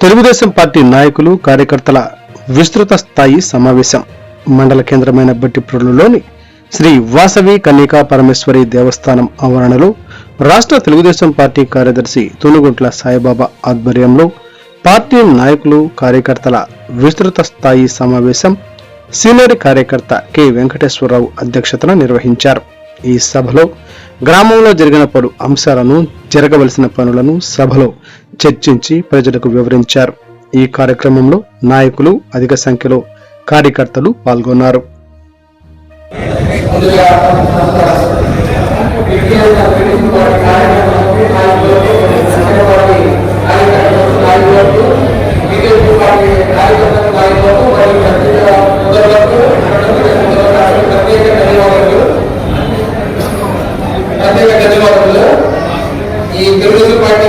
Telugu Desam party నాయకులు కార్యకర్తల విస్తృత స్థాయి సమావేశం మండల కేంద్రమైన బట్టిప్రోలులోని శ్రీ వాసవి కన్యకా పరమేశ్వరి దేవస్థానం ఆవరణలో రాష్ట్ర తెలుగుదేశం పార్టీ కార్యదర్శి తునుగుంట్ల సాయిబాబా ఆధ్వర్యంలో పార్టీ నాయకులు కార్యకర్తల విస్తృత స్థాయి సమావేశం సీనియర్ కార్యకర్త కె వెంకటేశ్వరరావు అధ్యక్షతన నిర్వహించారు. ఈ సభలో గ్రామంలో జరిగిన పలు అంశాలను, జరగవలసిన పనులను సభలో చర్చించి ప్రజలకు వివరించారు. ఈ కార్యక్రమంలో నాయకులు, అధిక సంఖ్యలో కార్యకర్తలు పాల్గొన్నారు. ఈ తెలుగుదేశం పార్టీ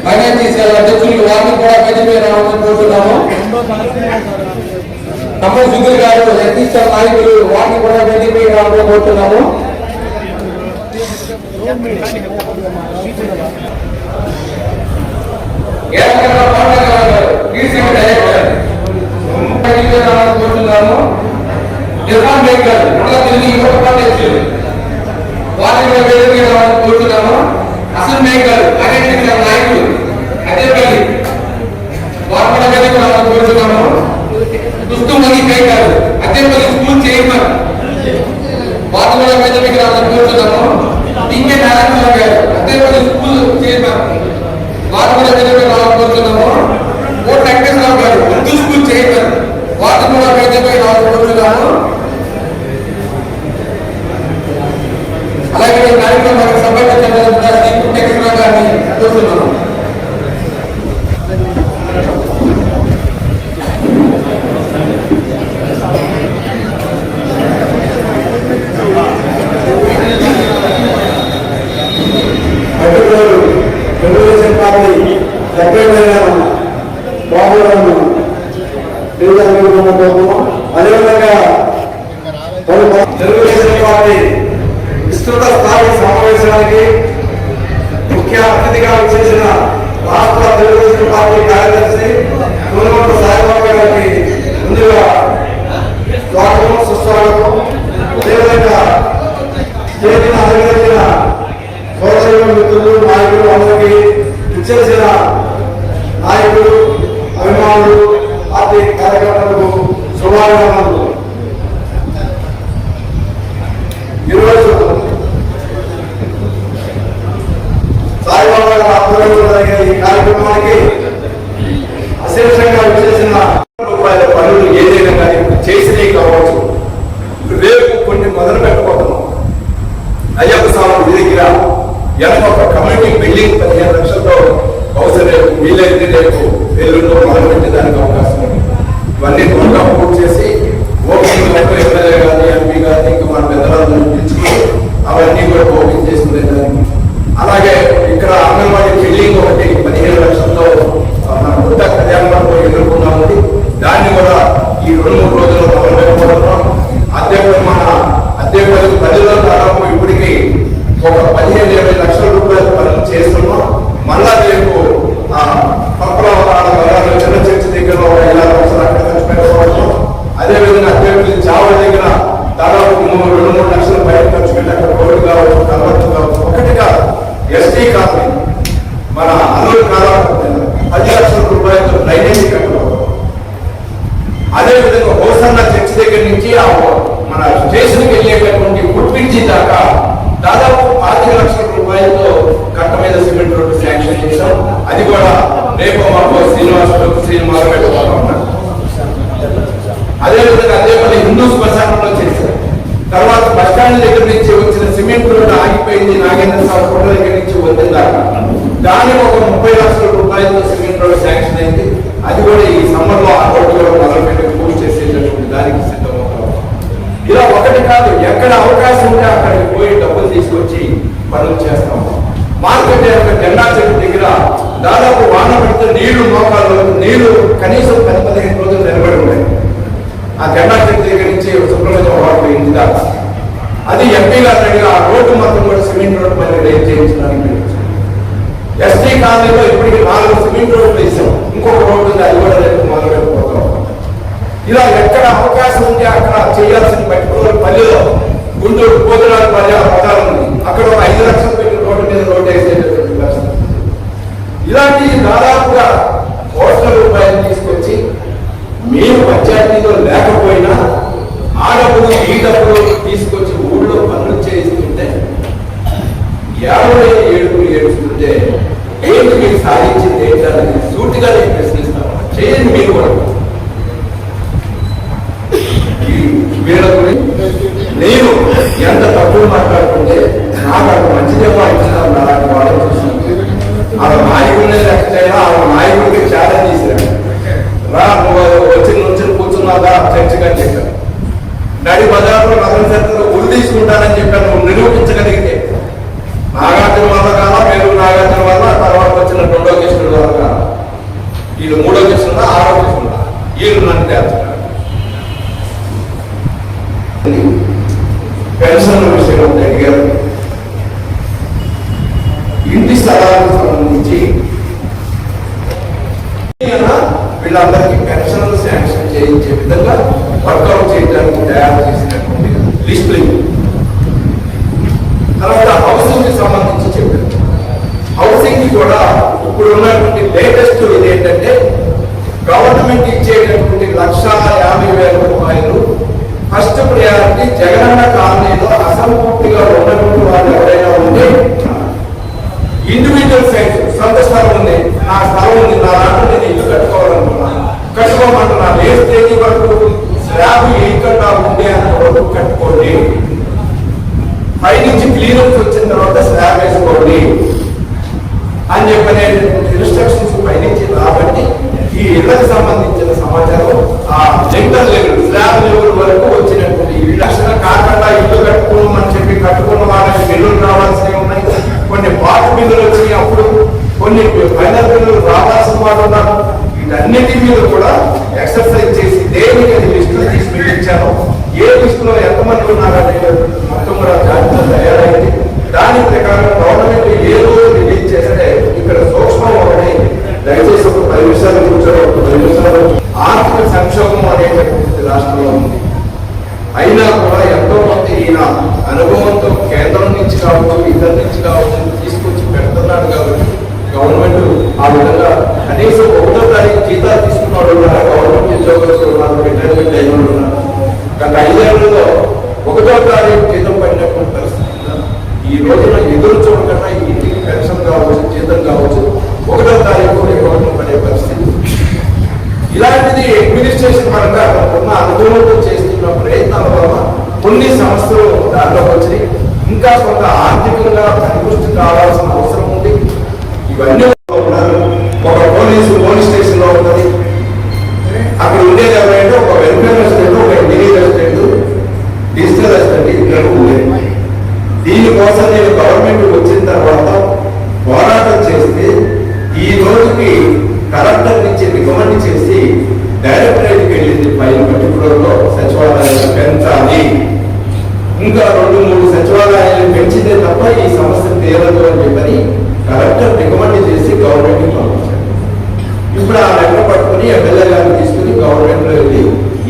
అలాగే ఈ అధ్యక్షులు వారిని కూడా వేదికపై రావాలని కోరుతున్నాము. నమ్మో సుధీర్ గారు ఎన్టీఆర్ నాయకులు వారిని కూడా వేదికపై రావాలని కోరుతున్నాము. కోరుతున్నాము. నిర్మాణ్ మేకర్ యువత పార్టీ అధ్యక్షులు వారిని కూడా వేదికపై రావాలని కోరుతున్నాము. అసలు మేకర్ ఎన్టీఆర్ నాయకులు అదేపల్లి వార్పడ వేదిక రావాలని కోరుతున్నాము. దుస్తుమణి మేకర్ అదేపల్లి స్కూల్ చైర్మన్ వార్పడ వేదికకి రావాలని కోరుతున్నాము. టీకే నారాయణ గారు అదేపల్లి స్కూల్ చైర్మన్ వార్పడ వేదికకి రావాలని కోరుతున్నాము. ఓ వెంకటేశ్వరరావు గారు ఉర్దూ స్కూల్ చైర్మన్ వార్పడ వేదికకి రావాలని కోరుతున్నాము. అలాగే కార్యక్రమానికి సంబంధించిన వెంకటేశ్వరరావు గారిని కోరుతున్నాము. తెలుగుదేశం పార్టీ బాబులను అదేవిధంగా తెలుగుదేశం పార్టీ విస్తృత స్థాయి సమావేశానికి ముఖ్య అతిథిగా చేసిన రాష్ట్ర తెలుగుదేశం పార్టీ కార్యదర్శి తునుగుంట్ల సాయిబాబా గారికి ముందుగా స్వాగతం, సుస్వాగతం. అదేవిధంగా చేసిన అధిగమించిన సోదరులు, మిత్రులు, నాయకులు అందరికీ ఇచ్చేసిన నాయకులు, అభిమానులు, పార్టీ కార్యకర్తలకు శుభాభినందనలు. ఈరోజు సాయిబాబా గారి ఆధ్వర్యంలో జరిగే ఈ కార్యక్రమానికి అశేషంగా చేసిన రూపాయల పనులు ఏదైనా కానీ చేసినవి కావచ్చు. రేపు కొన్ని మొదలు పెట్టబోతున్నాం. అయ్యప్ప స్వామి దగ్గర ఒక కమ్యూనిటీ బిల్డింగ్ 15 లక్షలతో అవసరం రేపు వీలైతే రేపు ఎల్లుండో మొదలు పెట్టేదానికి అవకాశం ఉంది. ఇవన్నీ త్వరగా పూర్తి చేసి ఓపెనింగ్ ఎమ్మెల్యే కానీ, ఎంపీ కానీ, ఇంకా మన పెద్దలను పిలుచుకుని అవన్నీ కూడా ఓపెన్ చేసుకునేదానికి. అలాగే ఇక్కడ అంగన్వాడీ బిల్డింగ్ ఒకటి 15 లక్షలతో మన కొత్త కళ్యాణంలో ఎదుర్కొన్నాము. దాన్ని కూడా ఈ 2-3 రోజుల్లో మొదలు పెట్టబోతున్నాం. అద్దెపల్లి ప్రజల దాదాపు ఇప్పటికీ ఒక 15-20 లక్షల రూపాయల పనులు చేస్తున్నాం. మళ్ళా రేపు చిన్న చర్చ దగ్గర 50 లక్షలు అక్కడ ఖర్చు పెట్టుకోవడం. అదేవిధంగా అద్దెపల్లి చావ దగ్గర దాదాపు 2-3 లక్షల పైన ఖర్చు పెట్టి అక్కడ రోడ్డు కావచ్చు, కలవచ్చు కావచ్చు. ఒకటిగా ఎస్టీ కాలనీ మన అల్లూరు కాలం 10 లక్షల రూపాయలతో డ్రైనేజీ కట్టబోతున్నాం. అదేవిధంగా హోసన్న చర్చి దగ్గర నుంచి మన స్టేషన్కి వెళ్ళేటటువంటి ఫుట్ బ్రిడ్జి దాకా దాదాపు 5 లక్షల రూపాయలతో కట్ట మీద సిమెంట్ రోడ్డు శాంక్షన్ చేశాం. అది కూడా రేపు మాకు శ్రీనివాస పెట్టబోతున్నాం. అదేవిధంగా అదే పని హిందూ శ్మశానంలో చేశారు. తర్వాత బస్టాండ్ దగ్గర నుంచి వచ్చిన సిమెంట్ రోడ్డు ఆగిపోయింది, నాగేంద్ర స్వామి కోట దగ్గర నుంచి వదిలిందాకా దానికి ఒక 30 లక్షల రూపాయలతో సిమెంట్ రోడ్డు శాంక్షన్ అయింది. అది కూడా ఈ సమ్మర్ లో ఆ రోడ్డు కూడా మొదలుపెట్టి పూర్తి చేసేటటువంటి దానికి సిద్ధమవుతాం. ఇలా ఒకటి కాదు, ఎక్కడ అవకాశం ఉంటే అక్కడికి పోయి డబ్బులు తీసుకొచ్చి పనులు చేస్తాం. మార్కెట్ జెండా చెట్టు దగ్గర దాదాపు వాన పడితే నీళ్లు మోకాలు నీళ్లు కనీసం 10-15 రోజులు నిలబడి ఉన్నాయి. ఆ జెండా చెట్టు దగ్గర నుంచి సుబ్రహ్మణ్యం వాటర్ ఇంటి దాకా అది ఎంపీ గారు అడిగి ఆ రోడ్డు మొత్తం కూడా సిమెంట్ రోడ్డు మళ్ళీ రేపు చేయించడానికి ఎస్టీ కాలనీలో ఇప్పటికి 4 సిమెంట్ రోడ్లు వేసాం. ఇంకొక రోడ్డు ఉంది, అది కూడా రేపు మొదలు పెట్టిపోతాం. ఇలా ఎక్కడ అవకాశం ఉంటే అక్కడ చేయాల్సిన పట్టుకోవాలి. పల్లెలో గుంటూరు పోతురాలు పదాలు ఉంది, అక్కడ ఒక 5 లక్షలు పెట్టి రోడ్డు మీద రోడ్డు వేసేటటువంటి పరిస్థితి. ఇలాంటి దాదాపుగా కోట్ల రూపాయలు తీసుకొచ్చి మీరు పంచాయతీలో లేకపోయినా ఆ డబ్బులు ఈ డబ్బులు తీసుకొచ్చి ఊళ్ళో పనులు చేయిస్తుంటే ఎవరైనా ఏడుస్తుంటే ఏంటి మీరు సాధించింది ఏంటని సూటిగా నేను ప్రశ్నిస్తాను. చేయండి మీరు కూడా. వీళ్ళ గురించి నేను ఎంత తప్పులు మాట్లాడుతుంటే నాకు అంత మంచిదేమో ఇచ్చినాను. అలాంటి వాళ్ళు చూసినట్టు ఆ నాయకుడినే లెక్కైనా ఆ నాయకుడికి ఛాలెంజ్ చేశారు. రా నువ్వు వచ్చి నుంచి కూర్చున్నాదా చర్చగా చెప్పాను. నడి బజార్లో నగర చరిత్రలో ఉరి తీసుకుంటానని చెప్పాను. నువ్వు నిరూపించగలిగితే నాగార్జున వల్ల కాదా, పేరు నాగార్జున వల్ల, తర్వాత వచ్చిన 2వ కృష్ణుడు వల్ల కాదా, వీళ్ళు 3వ కృష్ణుడా 6వ కృష్ణుడా, వీళ్ళు నన్ను తేల్చున్నారు. పెన్షన్ల విషయం అడిగారు. ఇంటి స్థలాలకు సంబంధించి వీళ్ళందరికీ పెన్షన్లు శాంక్షన్ చేయించే విధంగా వర్కౌట్ చేయడానికి తయారు చేసినటువంటి లిస్టులు. తర్వాత హౌసింగ్ కి సంబంధించి చెప్పారు. హౌసింగ్ కి కూడా ఇప్పుడు ఉన్నటువంటి లేటెస్ట్ ఇదేంటంటే గవర్నమెంట్ ఇచ్చేటటువంటి 1,50,000 రూపాయలు ఫస్ట్ ప్రయారిటీ జగనన్న కాలనీలో అసంపూర్తిగా ఉన్నటువంటి వాళ్ళు ఎవరైనా ఉంటే ఇండివిజువల్ సైట్ సొంత స్థలం ఉంది, నా స్థలం ఉంది, నా దాంట్లో నేను ఇల్లు కట్టుకోవాలనుకున్నాను, కట్టుకోమంటున్నాను. ఏ స్టేజ్ వరకు స్లాబ్ ఏకంగా ఉండే అంత వరకు కట్టుకోండి. పైనుంచి క్లియరెన్స్ వచ్చిన తర్వాత స్లాబ్ వేసుకోండి అని చెప్పనే ఇన్స్ట్రక్షన్స్ పైనుంచి రాబట్టి ఈ ఇళ్లకు సంబంధించిన సమాచారం ఆ జంగల్ లెవెల్ స్లాబ్ లెవెల్ వరకు వచ్చినటువంటి ఈ లక్షణ కాకుండా ఇల్లు కట్టుకోమని చెప్పి కట్టుకున్న వాళ్ళకి బిల్లులు రావాల్సినవి ఉన్నాయి. కొన్ని పాత బిల్లులు వచ్చినాయి, అప్పుడు కొన్ని ఫైనల్ బిల్లులు రావాల్సిన వాళ్ళు ఉన్నారు. వీటన్నిటి మీద కూడా ఎక్సర్సైజ్ చేసి దేనికి అది లిస్టులు తీసి పెట్టించాను. ఏ లిస్టులో ఎంతమంది ఉన్నారనే మొత్తం కూడా జాగ్రత్త తయారైంది. దాని ప్రకారం గవర్నమెంట్ ఏ రోజు రిలీజ్ చేస్తే ఇక్కడ సూక్ష్మం ఒకటి దయచేసి ఒక 10 నిమిషాలు కూర్చొని ఒక 10 నిమిషాలు ఆర్థిక సంక్షోభం అనేటటువంటి రాష్ట్రంలో ఉంది. అయినా కూడా ఎంతో మంది ఈయన అనుభవంతో కేంద్రం నుంచి కావచ్చు ఇతర నుంచి కావచ్చు తీసుకొచ్చి పెడుతున్నాడు. కాబట్టి గవర్నమెంట్ ఆ విధంగా కనీసం 1వ తారీఖు జీతాలు తీసుకున్నాడు ఉన్నారు, గవర్నమెంట్ ఉద్యోగస్తులు ఉన్నారు, రిటైర్మెంట్ అయిన వాళ్ళు ఉన్నారు. గత 5 ఏళ్లలో 1వ తారీఖు జీతం పడినటువంటి పరిస్థితి. ఈ రోజున ఎదురు చూడకుండా ఇంటికి పెన్షన్ కావచ్చు జీతం కావచ్చు 1వ తారీఖు ఇవ్వడం పడే పరిస్థితి. ఇలాంటిది అడ్మినిస్ట్రేషన్ పరంగా ఉన్న అనుభవంతో చేస్తున్న ప్రయత్నాల వల్ల కొన్ని సమస్యలు దాంట్లోకి వచ్చినాయి. ఇంకా కొంత ఆర్థికంగా పరిపుష్టి కావాల్సిన అవసరం ఉంది. ఇవన్నీ ఉన్నారు. ఒక పోలీస్ స్టేషన్ లో ఉంటుంది, అక్కడ ఉండేది ఎవరైనా ఒక వెల్ఫేర్ రెసిడెంట్, ఒక మినీ రెసిడెంట్, డిజిటల్ రెసిడెంట్ ఇద్దరు ఉండేది. దీనికోసం నేను గవర్నమెంట్ వచ్చిన తర్వాత పోరాటం చేస్తే ఈ రోజుకి కలెక్టర్ నుంచి రికమెండ్ చేసి డైరెక్టరేట్కి వెళ్ళింది. పైన పర్టికులర్లో సచివాలయాలు పెంచాలి, ఇంకా 2-3 సచివాలయాలు పెంచితే తప్ప ఈ సమస్య తీరదు అని చెప్పని కలెక్టర్ రికమెండ్ చేసి గవర్నమెంట్కి పంపించారు. ఇప్పుడు ఆ లెక్క పట్టుకుని ఎమ్మెల్యే గారిని తీసుకుని గవర్నమెంట్లో వెళ్ళి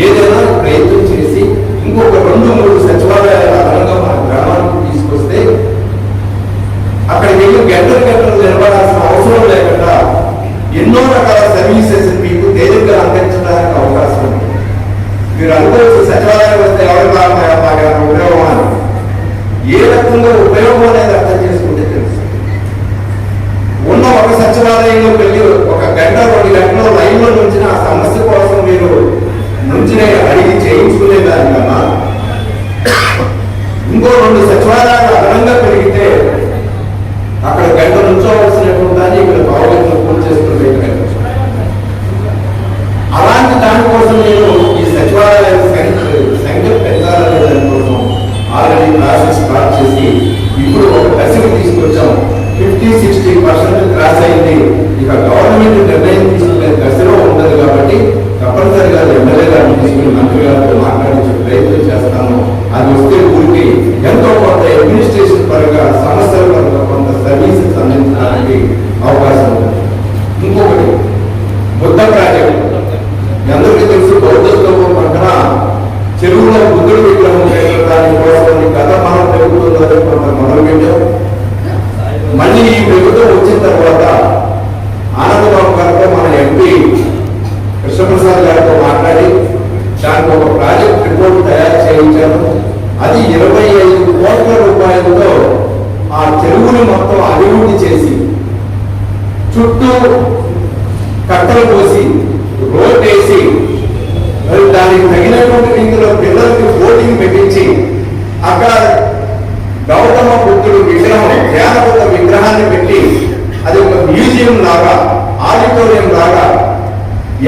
ఏదైనా ప్రయత్నం చేసి ఇంకొక 2-3 సచివాలయాల అదనంగా మన గ్రామానికి తీసుకొస్తే అక్కడికి వెళ్ళి గంటలు నిలబడాల్సిన అవసరం లేకుండా ఎన్నో రకాల సర్వీసెస్ మీకు తేలిగ్గా అందించడానికి అవకాశం ఉంది. మీరు అనుకోవచ్చు సచివాలయం వస్తే ఎవరి బాగా ఉపయోగం అని. ఏ రకంగా ఉపయోగం అనేది అర్థం చేసుకుంటే తెలుసు. ఉన్న ఒక సచివాలయంలో వెళ్ళి ఒక గంట 2 గంటల లైన్లో నుంచి ఆ సమస్య కోసం మీరు నుంచి అడిగి చేయించుకునే దానికన్నా ఇంకో 2 సచివాలయాలు అదనంగా పెరిగితే అక్కడ గంట నుంచోవలసినటువంటి దాన్ని ఇక్కడ బాగుగంటలు పూర్తి చేసుకుని అలాంటి దానికోసం నేను ఈ సచివాలయ సంఖ్య పెంచాలనే దానికోసం ఆల్రెడీ ప్రాసెస్ స్టార్ట్ చేసి ఇప్పుడు ఒక దశకు తీసుకొచ్చాం. 50-60% క్రాస్ అయింది. ఇక గవర్నమెంట్ నిర్ణయం తీసుకునే దశలో ఉండదు కాబట్టి తప్పనిసరిగా ఎమ్మెల్యే గారిని తీసుకుని మంత్రి గారితో మాట్లాడించే ప్రయత్నం చేస్తాను. అది వస్తే ఊరికి ఎంతో కొంత అడ్మినిస్ట్రేషన్ పరంగా సమస్యల పరంగా కొంత సర్వీసెస్ అందించడానికి అవకాశం ఉంది. ఇంకొకటి బుద్ధ ప్రాజెక్ట్ అందరికీ తెలుసు. బౌద్ధ స్తూపం పక్కన చెరువులో బుద్ధుడి విగ్రహం దాని కోసం గత మనం పెరుగుతుందని కొంత మొదలు పెట్టాం. మళ్ళీ ఈ ప్రభుత్వం వచ్చిన తర్వాత ఆనందబాబు గారితో మన ఎంపీ కృష్ణప్రసాద్ గారితో మాట్లాడి దానికి ఒక ప్రాజెక్ట్ రిపోర్ట్ తయారు చేయించాను. అది 25 కోట్ల రూపాయలతో ఆ చెరువుని మొత్తం అభివృద్ధి చేసి చుట్టూ కట్టలు పోసి రోడ్ వేసి మరి దానికి తగినటువంటి రీతిలో పిల్లలకి బోటింగ్ పెట్టించి అక్కడ గౌతమ బుద్ధుడు విగ్రహం జ్ఞానబుద్ధ విగ్రహాన్ని పెట్టి అది ఒక మ్యూజియం లాగా ఆడిటోరియం లాగా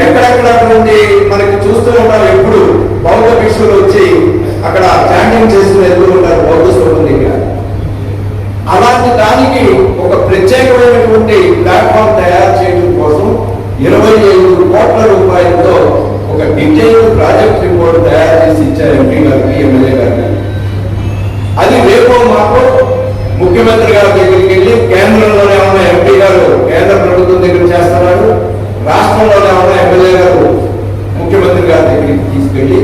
ఎక్కడెక్కడ నుండి మనకి చూస్తూ ఉంటారు. ఎప్పుడు బౌద్ధ భిక్షులు వచ్చి అక్కడ చాంటింగ్ చేసుకుని వెళ్తూ ఉంటారు బౌద్ధ స్తూపం దగ్గర. అలాంటి దానికి ఒక ప్రత్యేకమైనటువంటి ప్లాట్ఫామ్ తయారు చేయడం కోసం 25 కోట్ల రూపాయలతో ఒక డీటెయిల్ ప్రాజెక్ట్ రిపోర్ట్ తయారు చేసి ఇచ్చారు ఎంపీ గారికి, ఎమ్మెల్యే గారికి. అది రేపో మాకు ముఖ్యమంత్రి గారి దగ్గరికి వెళ్ళి కేంద్రంలోనే ఉన్న ఎంపీ గారు కేంద్ర ప్రభుత్వం దగ్గర చేస్తున్నారు, రాష్ట్రంలోనే ఉన్న ఎమ్మెల్యే గారు ముఖ్యమంత్రి గారి దగ్గరికి తీసుకెళ్లి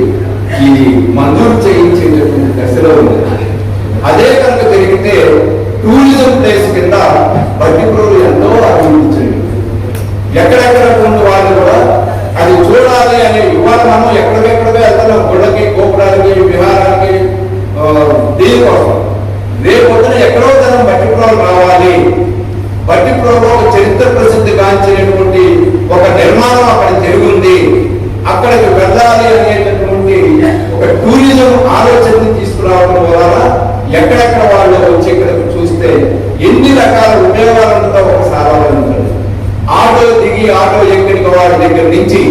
ఇది మంజూరు చేయించేటటువంటి దశలో ఉంది. అదే కనుక జరిగితే టూరిజం ప్లేస్ కింద బట్టిప్రోలు ఎంతో అభివృద్ధి చెంది ఎక్కడెక్కడ ఉన్న వాళ్ళు కూడా అది చూడాలి అని ఇవాళ మనం ఎక్కడికెక్కడికో వెళ్తున్నాం. గుళ్ళకి, గోపురాలకి, విహారాలకి, దీనికోసం రేపొద్దున ఎక్కడో తనం బట్టిప్రోలు రావాలి. బట్టిప్రోలో ఒక చరిత్ర ప్రసిద్ధి గాంచినటువంటి ఒక నిర్మాణం అక్కడ జరిగింది, అక్కడికి వెళ్ళాలి అనేటటువంటి ఒక టూరిజం ఆలోచనని తీసుకురావడం వలన ఎక్కడెక్కడ వాళ్ళు వచ్చి ఇక్కడికి చూస్తే ఎన్ని రకాల ఉపయోగాలు ఉంటుందో ఒకసారి ఆటో దిగి ఆటో ఎక్కడికి వారి దగ్గర నుంచి